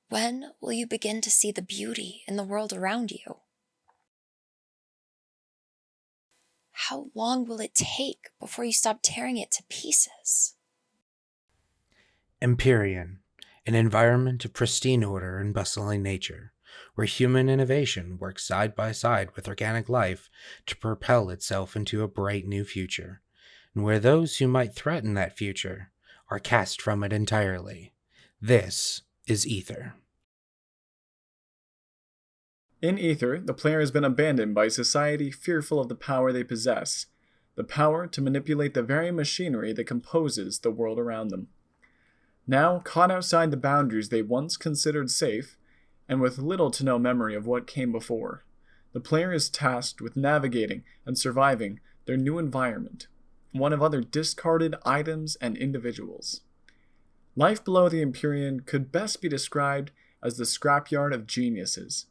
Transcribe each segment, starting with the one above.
When will you begin to see the beauty in the world around you? How long will it take before you stop tearing it to pieces? Empyrean, an environment of pristine order and bustling nature, where human innovation works side by side with organic life to propel itself into a bright new future, and where those who might threaten that future are cast from it entirely. This is Ether. In Ether, the player has been abandoned by society fearful of the power they possess, the power to manipulate the very machinery that composes the world around them. Now, caught outside the boundaries they once considered safe, and with little to no memory of what came before, the player is tasked with navigating and surviving their new environment, one of other discarded items and individuals. Life below the Empyrean could best be described as the scrapyard of geniuses.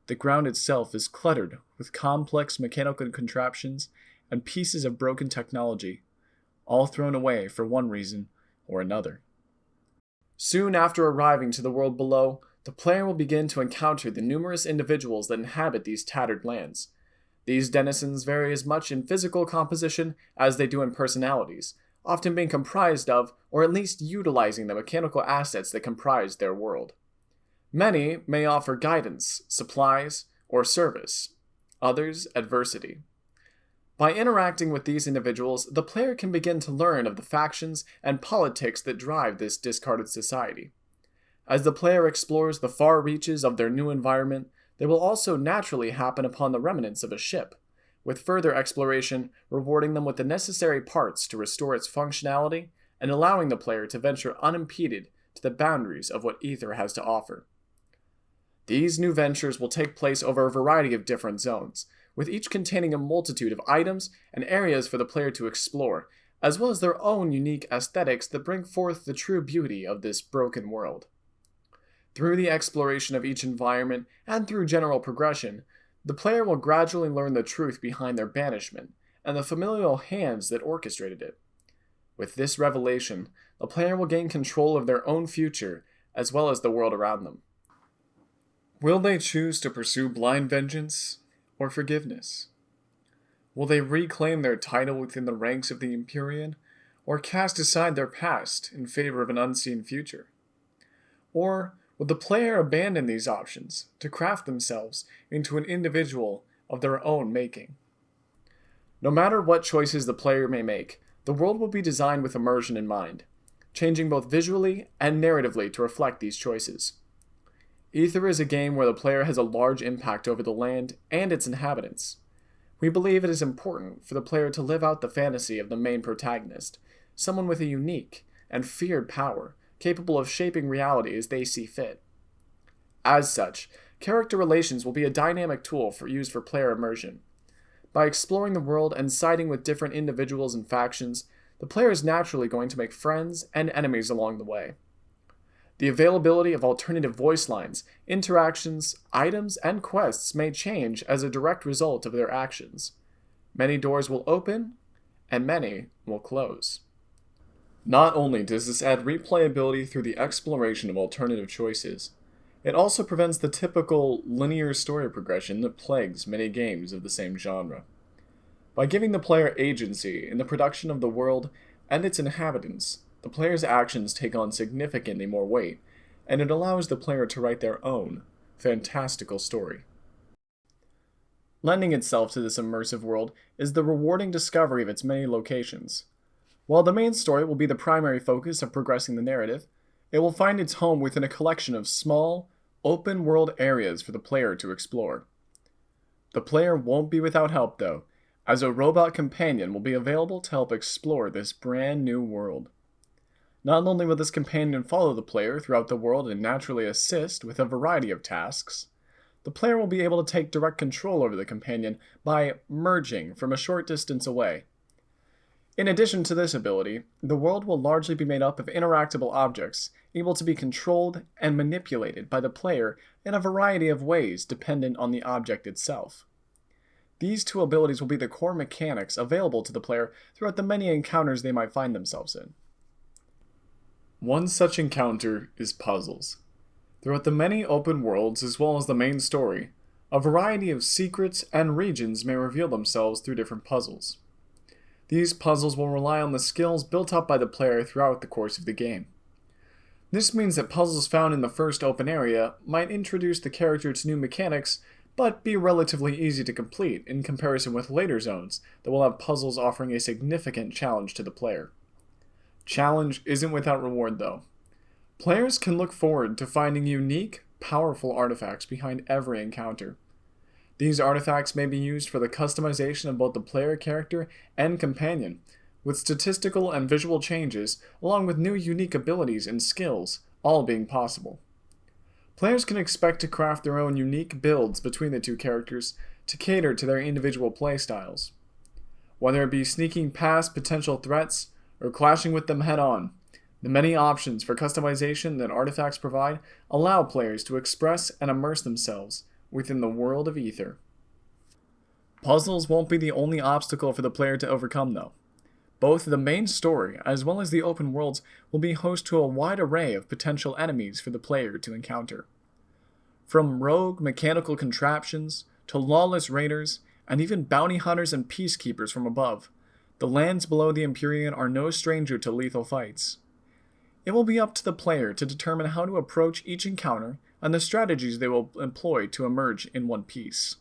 The ground itself is cluttered with complex mechanical contraptions and pieces of broken technology, all thrown away for one reason or another. Soon after arriving to the world below, the player will begin to encounter the numerous individuals that inhabit these tattered lands. These denizens vary as much in physical composition as they do in personalities, often being comprised of, or at least utilizing the mechanical assets that comprise their world. Many may offer guidance, supplies, or service. Others, adversity. By interacting with these individuals, the player can begin to learn of the factions and politics that drive this discarded society. As the player explores the far reaches of their new environment, they will also naturally happen upon the remnants of a ship, with further exploration rewarding them with the necessary parts to restore its functionality and allowing the player to venture unimpeded to the boundaries of what Ether has to offer. These new ventures will take place over a variety of different zones, with each containing a multitude of items and areas for the player to explore, as well as their own unique aesthetics that bring forth the true beauty of this broken world. Through the exploration of each environment and through general progression, the player will gradually learn the truth behind their banishment and the familial hands that orchestrated it. With this revelation, the player will gain control of their own future as well as the world around them. Will they choose to pursue blind vengeance or forgiveness? Will they reclaim their title within the ranks of the Empyrean, or cast aside their past in favor of an unseen future? Or will the player abandon these options to craft themselves into an individual of their own making? No matter what choices the player may make, the world will be designed with immersion in mind, changing both visually and narratively to reflect these choices. Ether is a game where the player has a large impact over the land and its inhabitants. We believe it is important for the player to live out the fantasy of the main protagonist, someone with a unique and feared power, capable of shaping reality as they see fit. As such, character relations will be a dynamic tool used for player immersion. By exploring the world and siding with different individuals and factions, the player is naturally going to make friends and enemies along the way. The availability of alternative voice lines, interactions, items, and quests may change as a direct result of their actions. Many doors will open, and many will close. Not only does this add replayability through the exploration of alternative choices, it also prevents the typical linear story progression that plagues many games of the same genre. By giving the player agency in the production of the world and its inhabitants, the player's actions take on significantly more weight, and it allows the player to write their own fantastical story. Lending itself to this immersive world is the rewarding discovery of its many locations. While the main story will be the primary focus of progressing the narrative, it will find its home within a collection of small, open-world areas for the player to explore. The player won't be without help, though, as a robot companion will be available to help explore this brand new world. Not only will this companion follow the player throughout the world and naturally assist with a variety of tasks, the player will be able to take direct control over the companion by merging from a short distance away. In addition to this ability, the world will largely be made up of interactable objects, able to be controlled and manipulated by the player in a variety of ways dependent on the object itself. These two abilities will be the core mechanics available to the player throughout the many encounters they might find themselves in. One such encounter is puzzles. Throughout the many open worlds as well as the main story, a variety of secrets and regions may reveal themselves through different puzzles. These puzzles will rely on the skills built up by the player throughout the course of the game. This means that puzzles found in the first open area might introduce the character to new mechanics, but be relatively easy to complete in comparison with later zones that will have puzzles offering a significant challenge to the player. Challenge isn't without reward though. Players can look forward to finding unique, powerful artifacts behind every encounter. These artifacts may be used for the customization of both the player character and companion, with statistical and visual changes, along with new unique abilities and skills, all being possible. Players can expect to craft their own unique builds between the two characters to cater to their individual playstyles. Whether it be sneaking past potential threats or clashing with them head-on, the many options for customization that artifacts provide allow players to express and immerse themselves within the world of Aether. Puzzles won't be the only obstacle for the player to overcome though. Both the main story as well as the open worlds will be host to a wide array of potential enemies for the player to encounter. From rogue mechanical contraptions to lawless raiders and even bounty hunters and peacekeepers from above, the lands below the Empyrean are no stranger to lethal fights. It will be up to the player to determine how to approach each encounter and the strategies they will employ to emerge in one piece.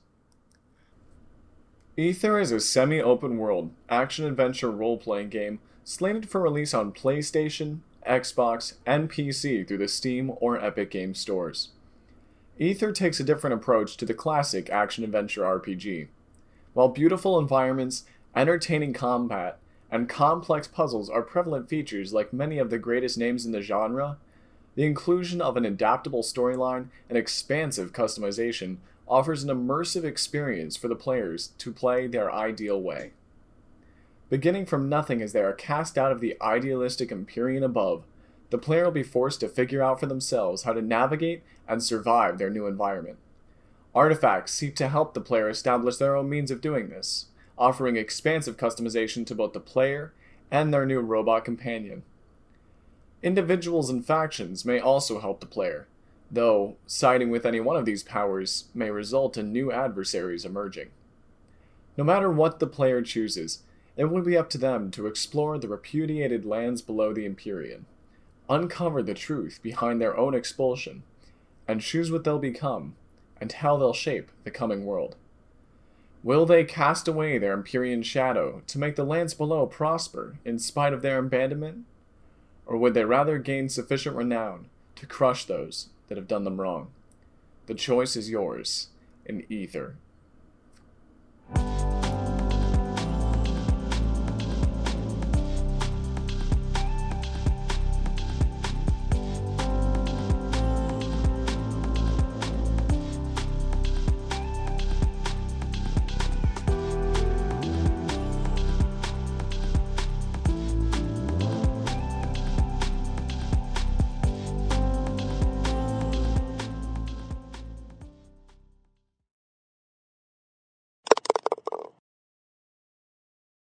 Aether is a semi-open world, action-adventure role-playing game slated for release on PlayStation, Xbox, and PC through the Steam or Epic Games stores. Aether takes a different approach to the classic action-adventure RPG. While beautiful environments, entertaining combat, and complex puzzles are prevalent features like many of the greatest names in the genre, the inclusion of an adaptable storyline and expansive customization offers an immersive experience for the players to play their ideal way. Beginning from nothing as they are cast out of the idealistic Empyrean above, the player will be forced to figure out for themselves how to navigate and survive their new environment. Artifacts seek to help the player establish their own means of doing this, offering expansive customization to both the player and their new robot companion. Individuals and factions may also help the player, though siding with any one of these powers may result in new adversaries emerging. No matter what the player chooses, it will be up to them to explore the repudiated lands below the Empyrean, uncover the truth behind their own expulsion, and choose what they'll become and how they'll shape the coming world. Will they cast away their Empyrean shadow to make the lands below prosper in spite of their abandonment? Or would they rather gain sufficient renown to crush those that have done them wrong? The choice is yours in Aether.